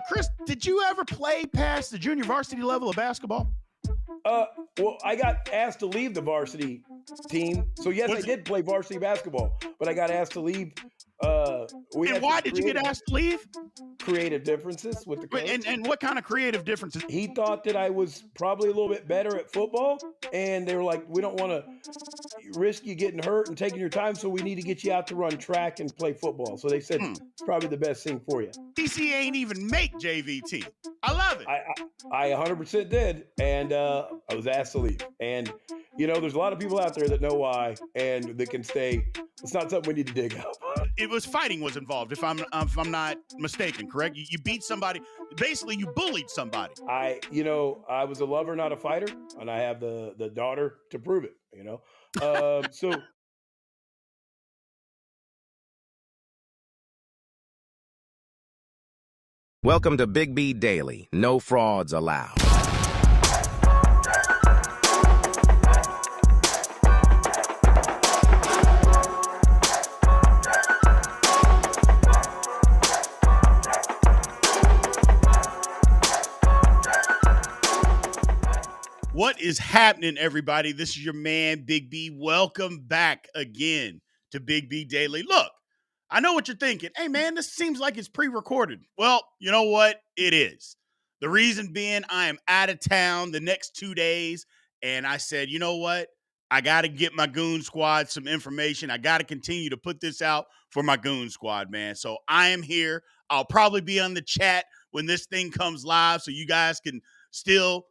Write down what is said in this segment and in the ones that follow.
Chris, did you ever play past the junior varsity level of basketball? Well, I got asked to leave the varsity team. So, yes, I did play varsity basketball, but I got asked to leave. And why did you get asked to leave? Creative differences with the coach. And what kind of creative differences? He thought that I was probably a little bit better at football, and they were like, we don't want to risk you getting hurt and taking your time, so we need to get you out to run track and play football. So they said it's probably the best thing for you. DC ain't even make JVT. I love it. I 100% did, and I was asked to leave. And, there's a lot of people out there that know why and that can stay. It's not something we need to dig up. It was fighting was involved, if I'm not mistaken, correct? You beat somebody. Basically, you bullied somebody. I was a lover, not a fighter, and I have the daughter to prove it, So Welcome to Big B Daily. No frauds allowed. What is happening, everybody? This is your man, Big B. Welcome back again to Big B Daily. Look, I know what you're thinking. Hey, man, this seems like it's pre-recorded. Well, you know what? It is. The reason being, I am out of town the next 2 days, and I said, you know what? I got to get my Goon Squad some information. I got to continue to put this out for my Goon Squad, man. So I am here. I'll probably be on the chat when this thing comes live, so you guys can still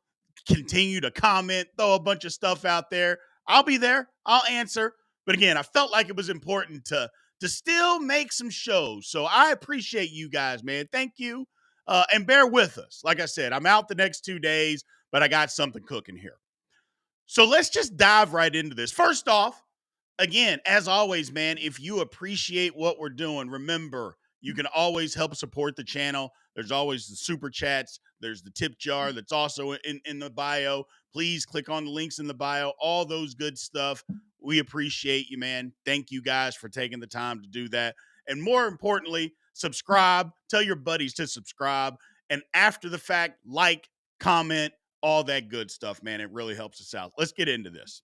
continue to comment, throw a bunch of stuff out there. I'll be there. I'll answer. But again, I felt like it was important to still make some shows. So I appreciate you guys, man. Thank you. And bear with us. Like I said, I'm out the next 2 days, but I got something cooking here. So let's just dive right into this. First off, again, as always, man, if you appreciate what we're doing, remember, you can always help support the channel. There's always the super chats. There's the tip jar that's also in the bio. Please click on the links in the bio. All those good stuff. We appreciate you, man. Thank you guys for taking the time to do that. And more importantly, subscribe. Tell your buddies to subscribe. And after the fact, like, comment, all that good stuff, man. It really helps us out. Let's get into this.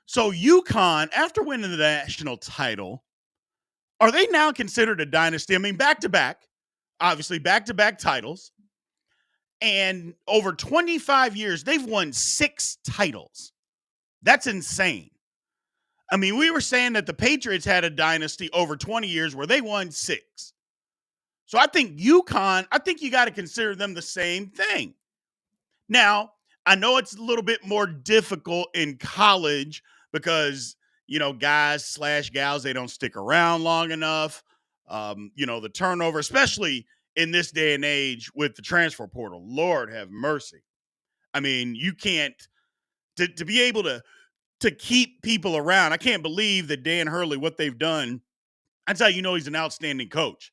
So UCONN, after winning the national title, are they now considered a dynasty? I mean, back-to-back, obviously back-to-back titles. And over 25 years, they've won 6 titles. That's insane. I mean, we were saying that the Patriots had a dynasty over 20 years where they won 6. So I think UCONN, I think you got to consider them the same thing. Now, I know it's a little bit more difficult in college because, guys/gals, they don't stick around long enough. The turnover, especially in this day and age with the transfer portal, Lord have mercy. I mean, you can't, to be able to keep people around. I can't believe that Dan Hurley, what they've done, that's how you know he's an outstanding coach.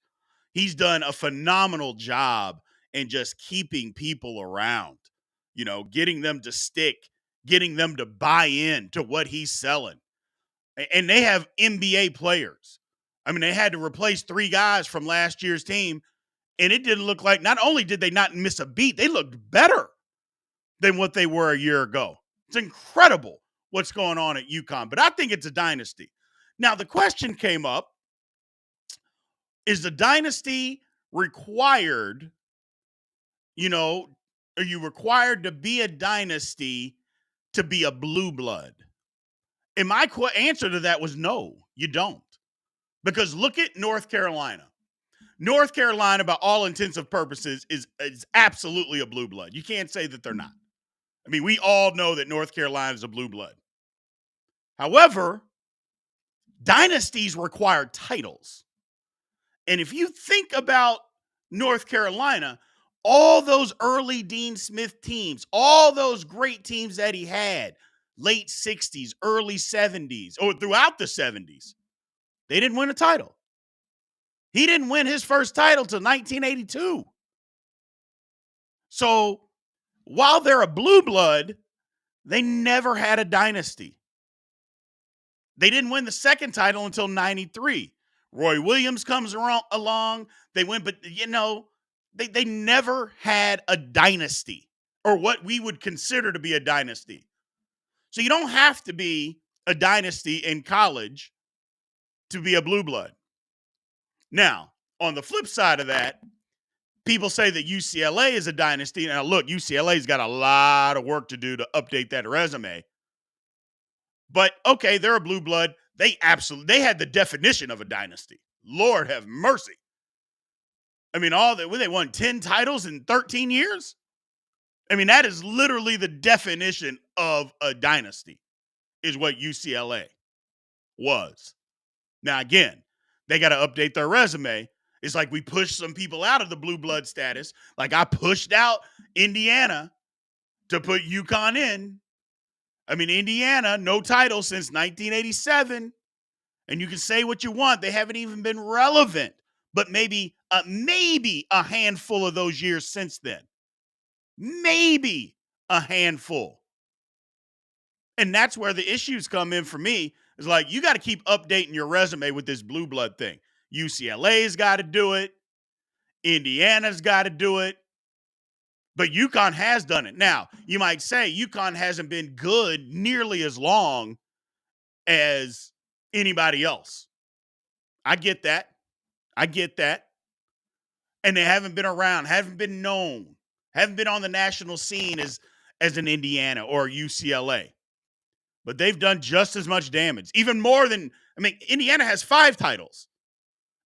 He's done a phenomenal job in just keeping people around, getting them to stick, getting them to buy in to what he's selling. And they have NBA players. I mean, they had to replace 3 guys from last year's team, and it didn't look like, not only did they not miss a beat, they looked better than what they were a year ago. It's incredible what's going on at UConn, but I think it's a dynasty. Now, the question came up, is the dynasty required, are you required to be a dynasty to be a blue blood? And my answer to that was no, you don't. Because look at North Carolina. North Carolina, by all intents and purposes, is absolutely a blue blood. You can't say that they're not. I mean, we all know that North Carolina is a blue blood. However, dynasties require titles. And if you think about North Carolina, all those early Dean Smith teams, all those great teams that he had, late 60s, early 70s, or throughout the 70s, they didn't win a title. He didn't win his first title till 1982. So while they're a blue blood, they never had a dynasty. They didn't win the second title until 93. Roy Williams comes along. They win, but They never had a dynasty, or what we would consider to be a dynasty. So you don't have to be a dynasty in college to be a blue blood. Now, on the flip side of that, people say that UCLA is a dynasty. Now, look, UCLA's got a lot of work to do to update that resume. But okay, they're a blue blood. They had the definition of a dynasty. Lord have mercy. I mean, they won 10 titles in 13 years. I mean, that is literally the definition of a dynasty, is what UCLA was. Now, again, they got to update their resume. It's like we pushed some people out of the blue blood status. Like I pushed out Indiana to put UConn in. I mean, Indiana, no title since 1987. And you can say what you want. They haven't even been relevant. But maybe a handful of those years since then. Maybe a handful. And that's where the issues come in for me. It's like, you got to keep updating your resume with this blue blood thing. UCLA's got to do it. Indiana's got to do it. But UConn has done it. Now, you might say UConn hasn't been good nearly as long as anybody else. I get that. And they haven't been around, haven't been known, haven't been on the national scene as an Indiana or UCLA. But they've done just as much damage, even more than, Indiana has 5 titles.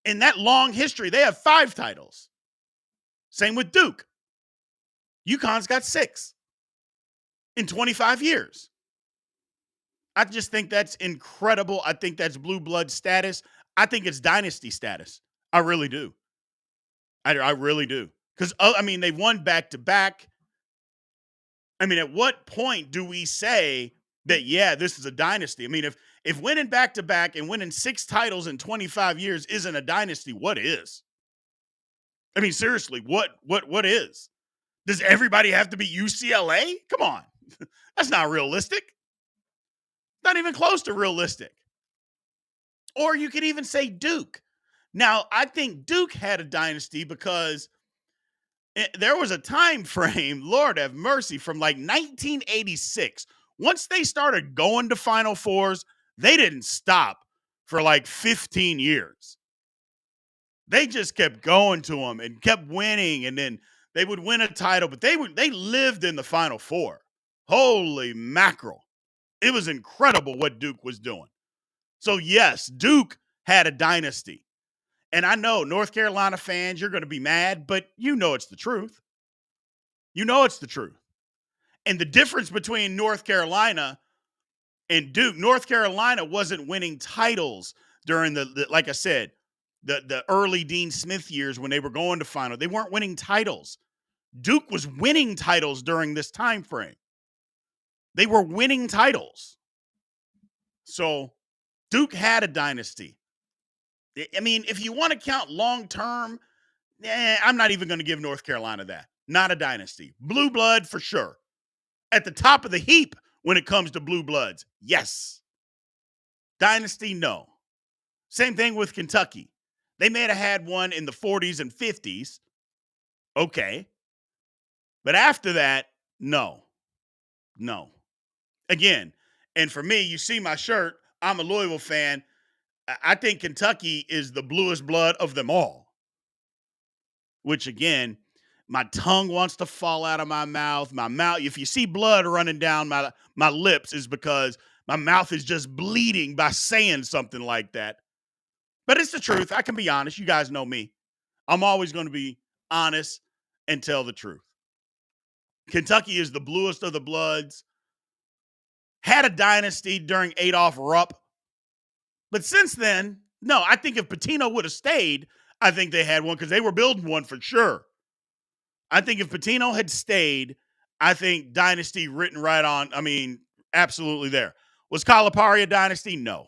In that long history, they have 5 titles. Same with Duke. UConn's got 6 in 25 years. I just think that's incredible. I think that's blue blood status. I think it's dynasty status. I really do. I really do. Because, they've won back-to-back. At what point do we say that, yeah, this is a dynasty? If winning back-to-back and winning 6 titles in 25 years isn't a dynasty, what is? Seriously, what is? Does everybody have to be UCLA? Come on. That's not realistic. Not even close to realistic. Or you could even say Duke. Now, I think Duke had a dynasty because there was a time frame, Lord have mercy, from like 1986. Once they started going to Final Fours, they didn't stop for like 15 years. They just kept going to them and kept winning, and then they would win a title, but they lived in the Final Four. Holy mackerel. It was incredible what Duke was doing. So yes, Duke had a dynasty. And I know North Carolina fans, you're going to be mad, but you know it's the truth. You know it's the truth. And the difference between North Carolina and Duke, North Carolina wasn't winning titles during the like I said, the early Dean Smith years when they were going to final. They weren't winning titles. Duke was winning titles during this time frame. They were winning titles. So Duke had a dynasty. If you want to count long-term, I'm not even going to give North Carolina that. Not a dynasty. Blue blood for sure. At the top of the heap when it comes to blue bloods, yes. Dynasty, no. Same thing with Kentucky. They may have had one in the 40s and 50s. Okay. But after that, no. Again, and for me, you see my shirt, I'm a Louisville fan. I think Kentucky is the bluest blood of them all. Which, again, my tongue wants to fall out of my mouth. My mouth, if you see blood running down my lips, is because my mouth is just bleeding by saying something like that. But it's the truth. I can be honest. You guys know me. I'm always going to be honest and tell the truth. Kentucky is the bluest of the bloods. Had a dynasty during Adolph Rupp. But since then, no, I think if Pitino would have stayed, I think they had one because they were building one for sure. I think if Pitino had stayed, I think dynasty written right on. Absolutely there. Was Calipari a dynasty? No.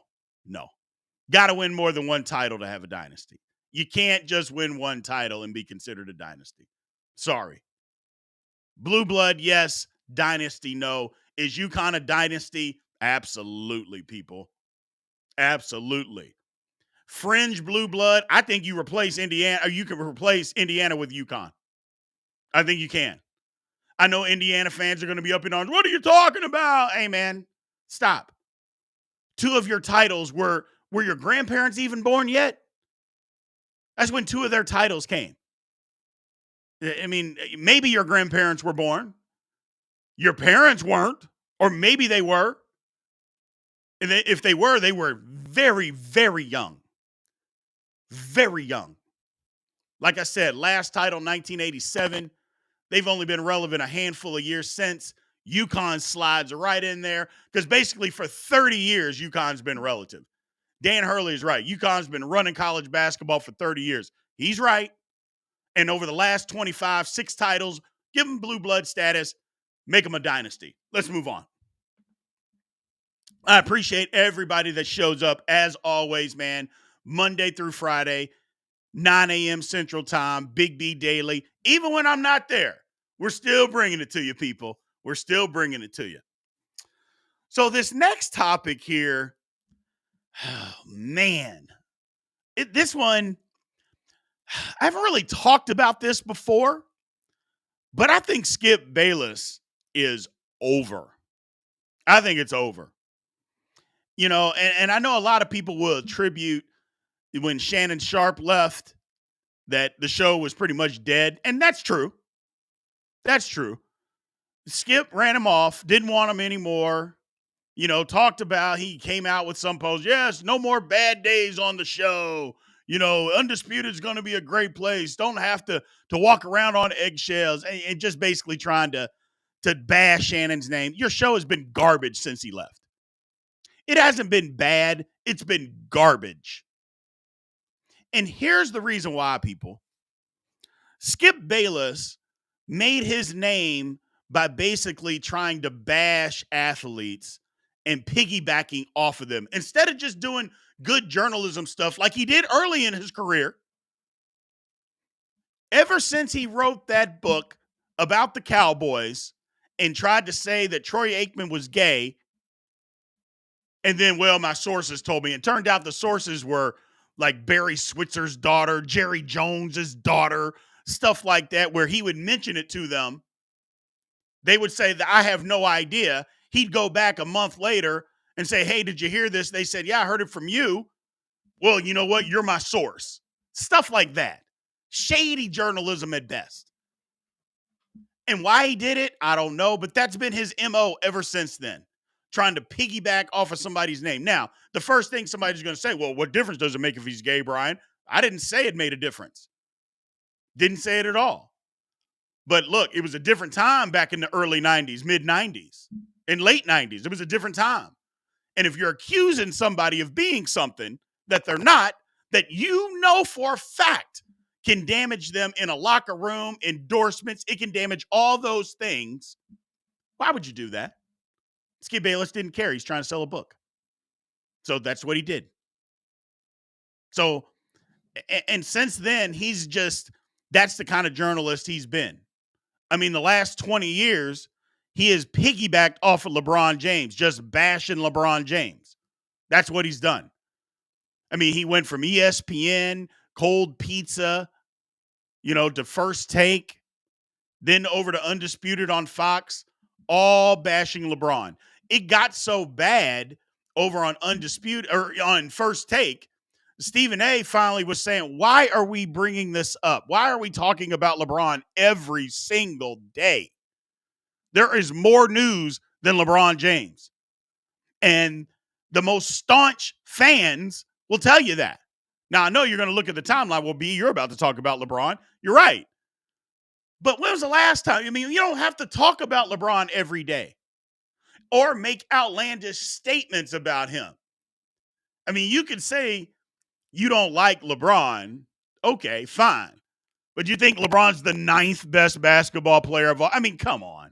Got to win more than one title to have a dynasty. You can't just win one title and be considered a dynasty. Sorry. Blue blood, yes. Dynasty, no. Is UConn a dynasty? Absolutely, people. Absolutely. Fringe blue blood, I think you replace Indiana, or you can replace Indiana with UConn. I think you can. I know Indiana fans are going to be up in arms. What are you talking about? Hey, man, stop. 2 of your titles were your grandparents even born yet? That's when 2 of their titles came. I mean, maybe your grandparents were born. Your parents weren't, or maybe they were. And if they were very, very young. Very young. Like I said, last title, 1987. They've only been relevant a handful of years since. UConn slides right in there because basically for 30 years, UConn's been relative. Dan Hurley is right. UConn's been running college basketball for 30 years. He's right. And over the last 25, 6 titles, give them blue blood status, make them a dynasty. Let's move on. I appreciate everybody that shows up as always, man. Monday through Friday, 9 a.m. Central Time, Big B Daily. Even when I'm not there, we're still bringing it to you, people. We're still bringing it to you. So this next topic here, oh, man, this one, I haven't really talked about this before, but I think Skip Bayless is over. I think it's over. You know, and I know a lot of people will attribute when Shannon Sharp left that the show was pretty much dead. And that's true. That's true. Skip ran him off, didn't want him anymore. You know, talked about, he came out with some post. Yes, no more bad days on the show. You know, Undisputed is going to be a great place. Don't have to walk around on eggshells and just basically trying to bash Shannon's name. Your show has been garbage since he left. It hasn't been bad. It's been garbage. And here's the reason why, people. Skip Bayless made his name by basically trying to bash athletes and piggybacking off of them. Instead of just doing good journalism stuff like he did early in his career. Ever since he wrote that book about the Cowboys and tried to say that Troy Aikman was gay, and then, well, my sources told me. It turned out the sources were like Barry Switzer's daughter, Jerry Jones's daughter, stuff like that, where he would mention it to them. They would say that I have no idea. He'd go back a month later and say, hey, did you hear this? They said, yeah, I heard it from you. Well, you know what? You're my source. Stuff like that. Shady journalism at best. And why he did it, I don't know, but that's been his MO ever since then. Trying to piggyback off of somebody's name. Now, the first thing somebody's going to say, well, what difference does it make if he's gay, Brian? I didn't say it made a difference. Didn't say it at all. But look, it was a different time back in the early 90s, mid 90s, and late 90s. It was a different time. And if you're accusing somebody of being something that they're not, that you know for a fact can damage them in a locker room, endorsements, it can damage all those things. Why would you do that? Skip Bayless didn't care. He's trying to sell a book. So that's what he did. So, and since then, that's the kind of journalist he's been. I mean, the last 20 years, he has piggybacked off of LeBron James, just bashing LeBron James. That's what he's done. I mean, he went from ESPN, Cold Pizza, to First Take, then over to Undisputed on Fox, all bashing LeBron. It got so bad over on Undisputed or on First Take, Stephen A finally was saying, why are we bringing this up? Why are we talking about LeBron every single day? There is more news than LeBron James. And the most staunch fans will tell you that. Now, I know you're going to look at the timeline. Well, B, you're about to talk about LeBron. You're right. But when was the last time? I mean, you don't have to talk about LeBron every day or make outlandish statements about him. I mean, you could say you don't like LeBron. Okay, fine. But you think LeBron's the 9th best basketball player of all? I mean, come on.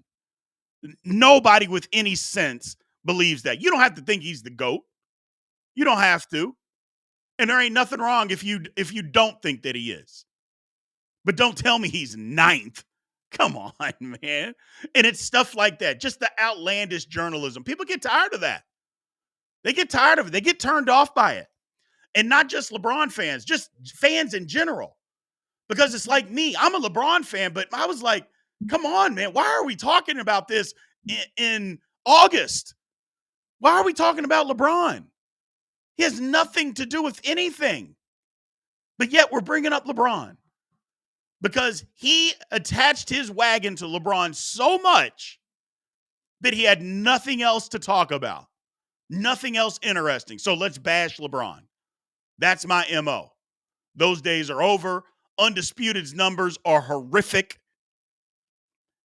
Nobody with any sense believes that. You don't have to think he's the GOAT. You don't have to. And there ain't nothing wrong if you don't think that he is. But don't tell me he's 9th. Come on, man. And it's stuff like that. Just the outlandish journalism. People get tired of that. They get tired of it. They get turned off by it. And not just LeBron fans, just fans in general. Because it's like me. I'm a LeBron fan, but I was like, come on, man. Why are we talking about this in August? Why are we talking about LeBron? He has nothing to do with anything. But yet we're bringing up LeBron because he attached his wagon to LeBron so much that he had nothing else to talk about, nothing else interesting. So let's bash LeBron. That's my MO. Those days are over. Undisputed's numbers are horrific.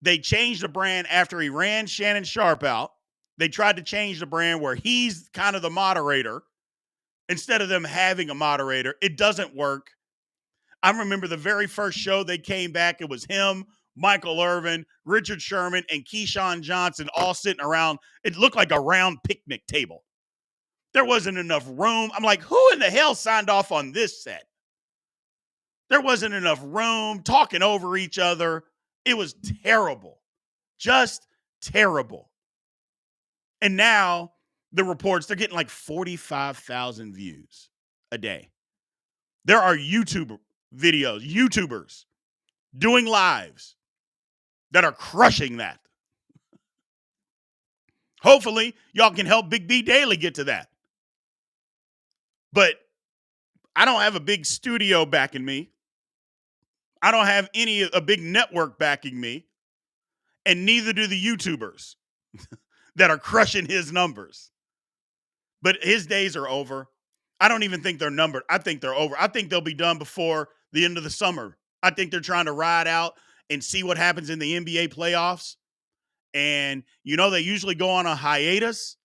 They changed the brand after he ran Shannon Sharp out. They tried to change the brand where he's kind of the moderator instead of them having a moderator. It doesn't work. I remember the very first show they came back. It was him, Michael Irvin, Richard Sherman, and Keyshawn Johnson all sitting around. It looked like a round picnic table. There wasn't enough room. I'm like, who in the hell signed off on this set? There wasn't enough room, talking over each other. It was terrible. Just terrible. And now the reports, they're getting like 45,000 views a day. There are YouTubers doing lives that are crushing that. Hopefully, y'all can help Big B Daily get to that. But I don't have a big studio backing me. I don't have a big network backing me. And neither do the YouTubers that are crushing his numbers. But his days are over. I don't even think they're numbered. I think they're over. I think they'll be done before the end of the summer. I think they're trying to ride out and see what happens in the NBA playoffs. And, they usually go on a hiatus.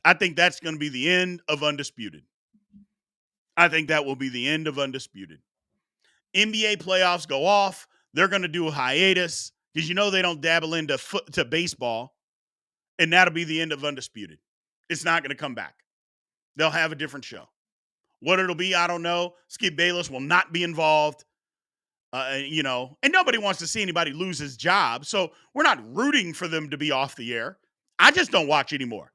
I think that's going to be the end of Undisputed. I think that will be the end of Undisputed. NBA playoffs go off. They're going to do a hiatus because they don't dabble into to baseball. And that'll be the end of Undisputed. It's not going to come back. They'll have a different show. What it'll be, I don't know. Skip Bayless will not be involved. And nobody wants to see anybody lose his job. So we're not rooting for them to be off the air. I just don't watch anymore.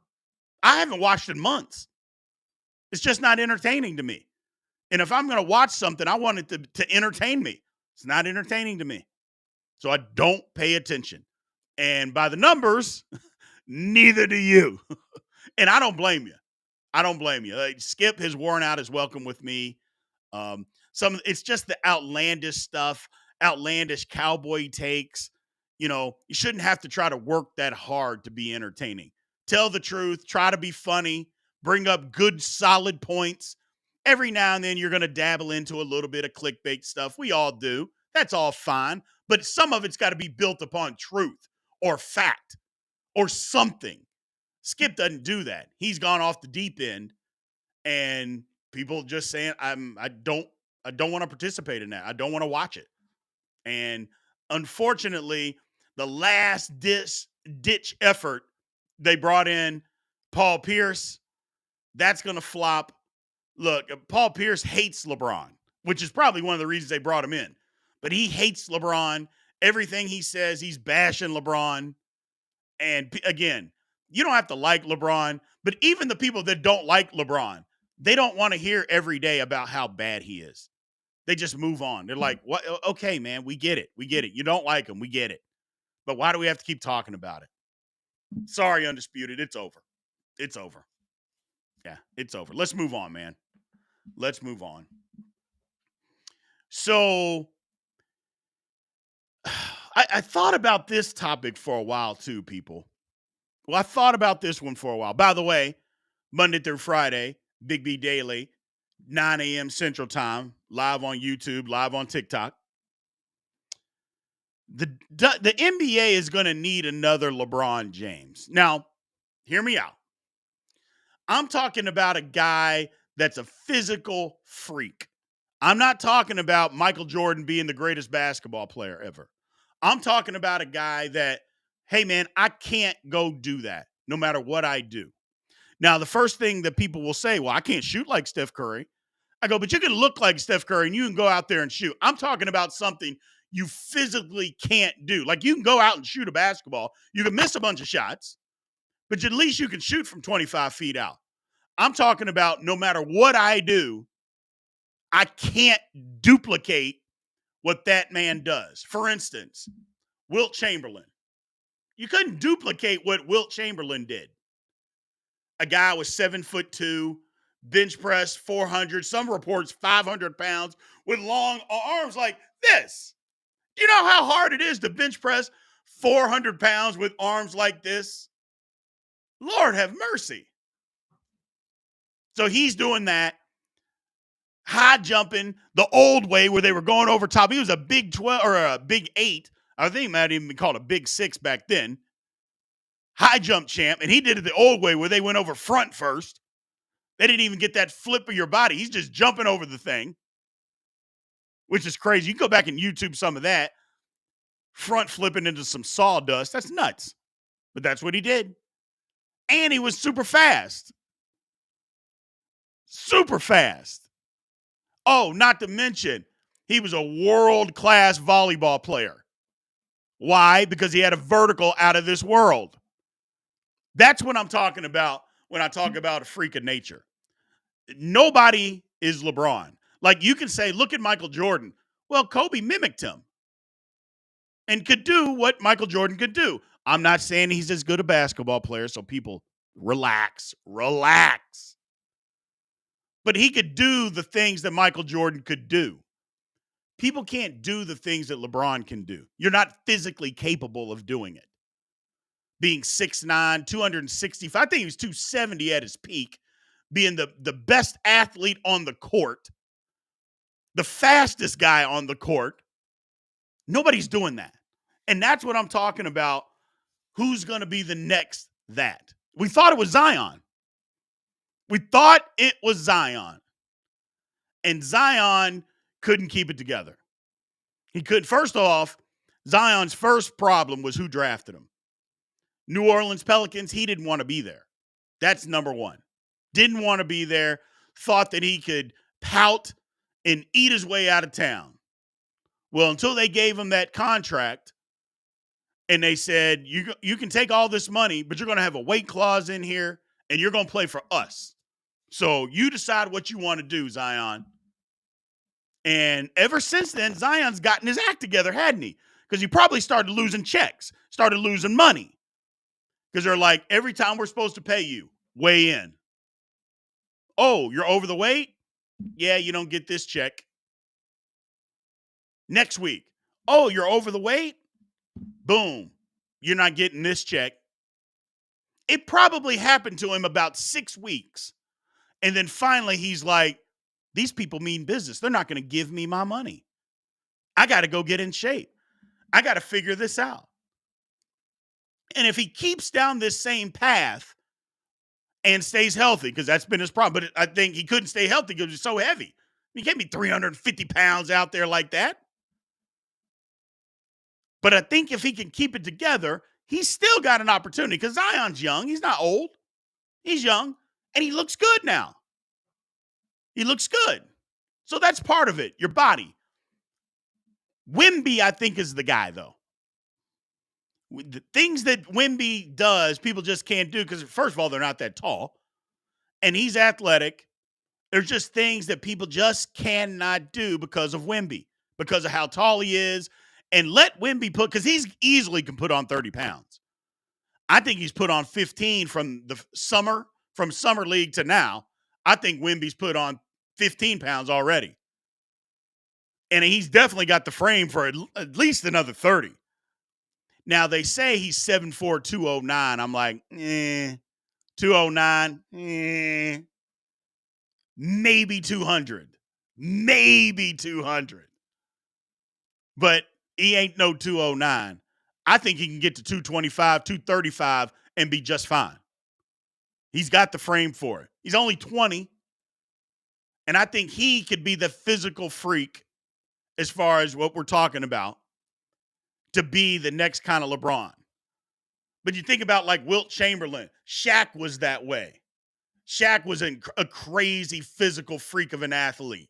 I haven't watched in months. It's just not entertaining to me. And if I'm going to watch something, I want it to entertain me. It's not entertaining to me. So I don't pay attention. And by the numbers, neither do you. And I don't blame you. Skip has worn out his welcome with me. It's just the outlandish stuff, outlandish cowboy takes. You shouldn't have to try to work that hard to be entertaining. Tell the truth, try to be funny, bring up good, solid points. Every now and then you're going to dabble into a little bit of clickbait stuff. We all do. That's all fine. But some of it's got to be built upon truth or fact or something. Skip doesn't do that. He's gone off the deep end, and people just saying, I don't want to participate in that. I don't want to watch it. And unfortunately, the last ditch effort, they brought in Paul Pierce. That's going to flop. Look, Paul Pierce hates LeBron, which is probably one of the reasons they brought him in. But he hates LeBron. Everything he says, he's bashing LeBron. And again, you don't have to like LeBron, but even the people that don't like LeBron, they don't want to hear every day about how bad he is. They just move on. They're like, "What? Okay, man, we get it. You don't like him. We get it. But why do we have to keep talking about it?" Sorry, Undisputed. It's over. Yeah, it's over. Let's move on, man. Let's move on. So I thought about this topic for a while too, people. Well, I thought about this one for a while. By the way, Monday through Friday, Big B Daily, 9 a.m. Central Time, live on YouTube, live on TikTok. The NBA is going to need another LeBron James. Now, hear me out. I'm talking about a guy that's a physical freak. I'm not talking about Michael Jordan being the greatest basketball player ever. I'm talking about a guy that, hey, man, I can't go do that no matter what I do. Now, the first thing that people will say, well, I can't shoot like Steph Curry. I go, but you can look like Steph Curry and you can go out there and shoot. I'm talking about something you physically can't do. Like you can go out and shoot a basketball. You can miss a bunch of shots, but at least you can shoot from 25 feet out. I'm talking about no matter what I do, I can't duplicate what that man does. For instance, Wilt Chamberlain. You couldn't duplicate what Wilt Chamberlain did. A guy was 7'2", bench press 400, some reports 500 pounds, with long arms like this. You know how hard it is to bench press 400 pounds with arms like this? Lord have mercy. So he's doing that. High jumping the old way where they were going over top. He was a big 12 or a big 8. I think it might even be called a big 6 back then. High jump champ. And he did it the old way where they went over front first. They didn't even get that flip of your body. He's just jumping over the thing, which is crazy. You can go back and YouTube some of that. Front flipping into some sawdust. That's nuts. But that's what he did. And he was super fast. Super fast. Oh, not to mention, he was a world-class volleyball player. Why? Because he had a vertical out of this world. That's what I'm talking about when I talk about a freak of nature. Nobody is LeBron. Like, you can say, look at Michael Jordan. Well, Kobe mimicked him and could do what Michael Jordan could do. I'm not saying he's as good a basketball player, so people relax. But he could do the things that Michael Jordan could do. People can't do the things that LeBron can do. You're not physically capable of doing it. Being 6'9", 265, I think he was 270 at his peak, being the best athlete on the court, the fastest guy on the court. Nobody's doing that. And that's what I'm talking about. Who's going to be the next that? We thought it was Zion. And Zion couldn't keep it together. He could. First off, Zion's first problem was who drafted him. New Orleans Pelicans, he didn't want to be there. That's number one. Didn't want to be there. Thought that he could pout and eat his way out of town. Well, until they gave him that contract and they said, you can take all this money, but you're going to have a weight clause in here and you're going to play for us. So you decide what you want to do, Zion. And ever since then, Zion's gotten his act together, hadn't he? Because he probably started losing checks, started losing money. Because they're like, every time we're supposed to pay you, weigh in. Oh, you're over the weight? Yeah, you don't get this check. Next week. Oh, you're over the weight? Boom. You're not getting this check. It probably happened to him about 6 weeks. And then finally he's like, these people mean business. They're not going to give me my money. I got to go get in shape. I got to figure this out. And if he keeps down this same path and stays healthy, because that's been his problem, but I think he couldn't stay healthy because he's so heavy. He can't be 350 pounds out there like that. But I think if he can keep it together, he's still got an opportunity because Zion's young. He's not old. He's young. And he looks good now. He looks good. So that's part of it, your body. Wemby, I think, is the guy, though. The things that Wemby does, people just can't do because, first of all, they're not that tall. And he's athletic. There's just things that people just cannot do because of Wemby, because of how tall he is. And let Wemby put, because he's easily can put on 30 pounds. I think he's put on 15 from summer league to now. I think Wemby's put on 15 pounds already. And he's definitely got the frame for at least another 30. Now, they say he's 7'4", 209. I'm like, 209, maybe 200. Maybe 200. But he ain't no 209. I think he can get to 225, 235 and be just fine. He's got the frame for it. He's only 20. And I think he could be the physical freak as far as what we're talking about to be the next kind of LeBron. But you think about like Wilt Chamberlain. Shaq was that way. Shaq was a crazy physical freak of an athlete.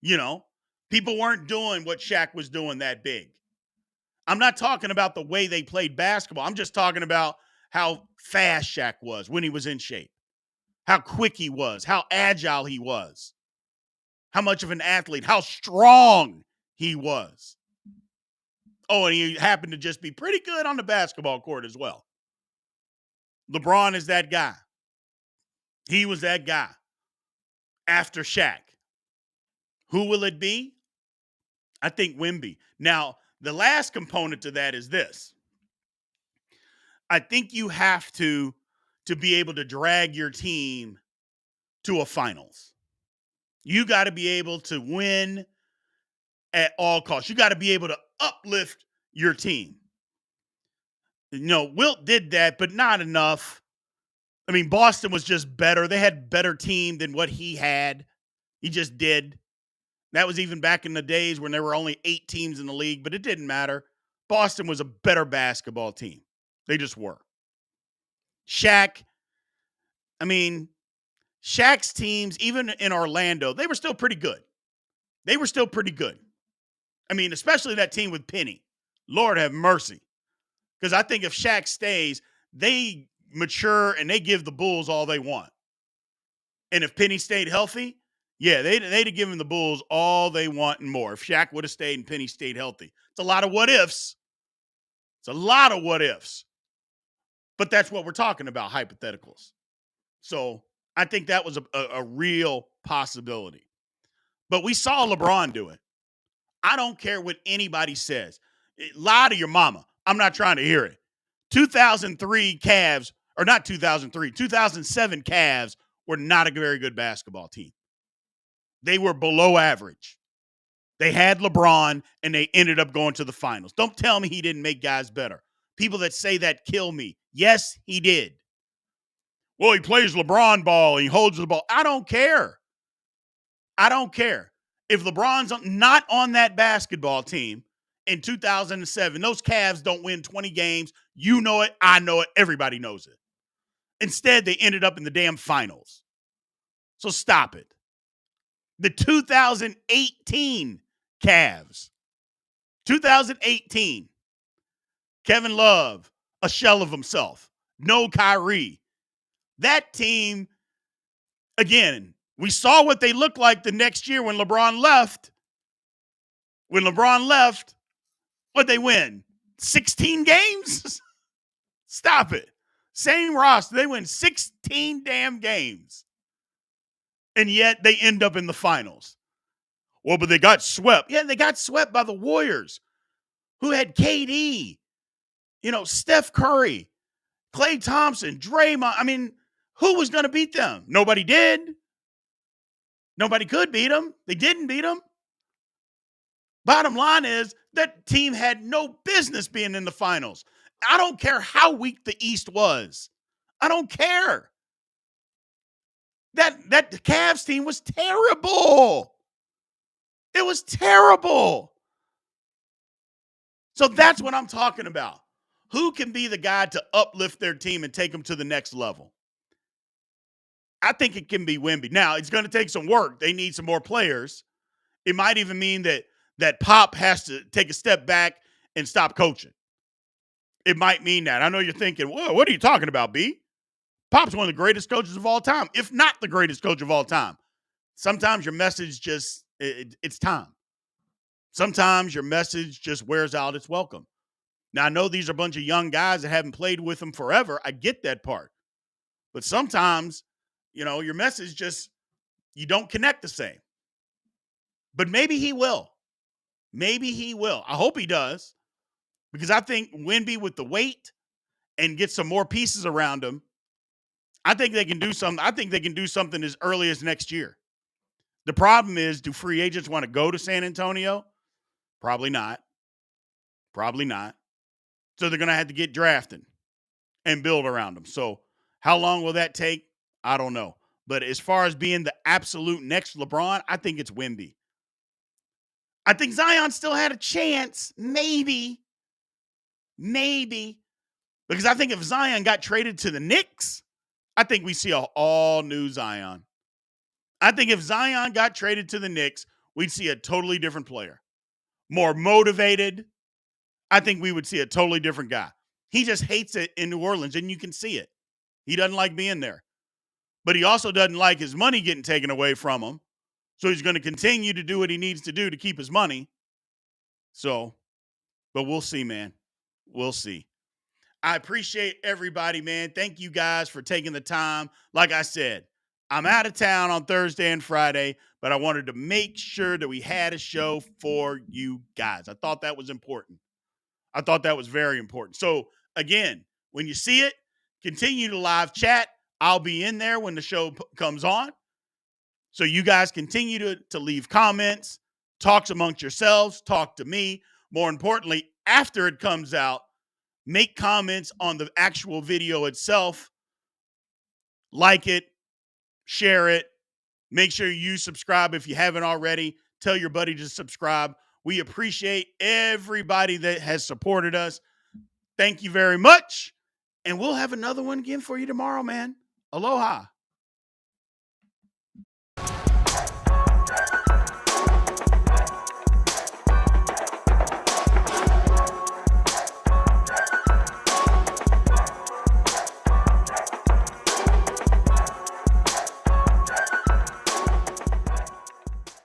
You know, people weren't doing what Shaq was doing that big. I'm not talking about the way they played basketball. I'm just talking about how fast Shaq was when he was in shape, how quick he was, how agile he was, how much of an athlete, how strong he was. Oh, and he happened to just be pretty good on the basketball court as well. LeBron is that guy. He was that guy after Shaq. Who will it be? I think Wemby. Now, the last component to that is this. I think you have to be able to drag your team to a finals. You got to be able to win at all costs. You got to be able to uplift your team. Wilt did that, but not enough. I mean, Boston was just better. They had better team than what he had. He just did. That was even back in the days when there were only 8 teams in the league, but it didn't matter. Boston was a better basketball team. They just were. Shaq's teams, even in Orlando, they were still pretty good. I mean, especially that team with Penny. Lord have mercy. Because I think if Shaq stays, they mature and they give the Bulls all they want. And if Penny stayed healthy, yeah, they'd have given the Bulls all they want and more. If Shaq would have stayed and Penny stayed healthy. It's a lot of what ifs. But that's what we're talking about, hypotheticals. So I think that was a real possibility. But we saw LeBron do it. I don't care what anybody says. Lie to your mama. I'm not trying to hear it. 2003 Cavs, or not 2003, 2007 Cavs were not a very good basketball team. They were below average. They had LeBron, and they ended up going to the finals. Don't tell me he didn't make guys better. People that say that kill me. Yes, he did. Well, he plays LeBron ball. He holds the ball. I don't care. If LeBron's not on that basketball team in 2007, those Cavs don't win 20 games. You know it. I know it. Everybody knows it. Instead, they ended up in the damn finals. So stop it. The 2018 Cavs. 2018. Kevin Love, a shell of himself. No Kyrie. That team, again, we saw what they looked like the next year when LeBron left. What'd they win? 16 games? Stop it. Same roster. They win 16 damn games. And yet they end up in the finals. Well, but they got swept. Yeah, they got swept by the Warriors, who had KD, Steph Curry, Klay Thompson, Draymond. I mean, who was going to beat them? Nobody did. Nobody could beat them. They didn't beat them. Bottom line is that team had no business being in the finals. I don't care how weak the East was. I don't care. That Cavs team was terrible. It was terrible. So that's what I'm talking about. Who can be the guy to uplift their team and take them to the next level? I think it can be Wemby. Now, it's going to take some work. They need some more players. It might even mean that Pop has to take a step back and stop coaching. It might mean that. I know you're thinking, whoa, what are you talking about, B? Pop's one of the greatest coaches of all time, if not the greatest coach of all time. Sometimes your message just, it's time. Sometimes your message just wears out its welcome. Now, I know these are a bunch of young guys that haven't played with him forever. I get that part. But sometimes, your message just, you don't connect the same. But maybe he will. I hope he does. Because I think Wemby with the weight and get some more pieces around him, I think they can do something. I think they can do something as early as next year. The problem is, do free agents want to go to San Antonio? Probably not. So they're going to have to get drafted and build around them. So how long will that take? I don't know. But as far as being the absolute next LeBron, I think it's Wemby. I think Zion still had a chance. Maybe. Because I think if Zion got traded to the Knicks, I think we see an all-new Zion. I think if Zion got traded to the Knicks, we'd see a totally different player. More motivated. I think we would see a totally different guy. He just hates it in New Orleans, and you can see it. He doesn't like being there. But he also doesn't like his money getting taken away from him. So he's going to continue to do what he needs to do to keep his money. So, but we'll see, man. We'll see. I appreciate everybody, man. Thank you guys for taking the time. Like I said, I'm out of town on Thursday and Friday, but I wanted to make sure that we had a show for you guys. I thought that was important. I thought that was very important. So, again, when you see it, continue to live chat. I'll be in there when the show comes on. So you guys continue to leave comments, talks amongst yourselves, talk to me. More importantly, after it comes out, make comments on the actual video itself. Like it, share it. Make sure you subscribe if you haven't already. Tell your buddy to subscribe. We appreciate everybody that has supported us. Thank you very much. And we'll have another one again for you tomorrow, man. Aloha.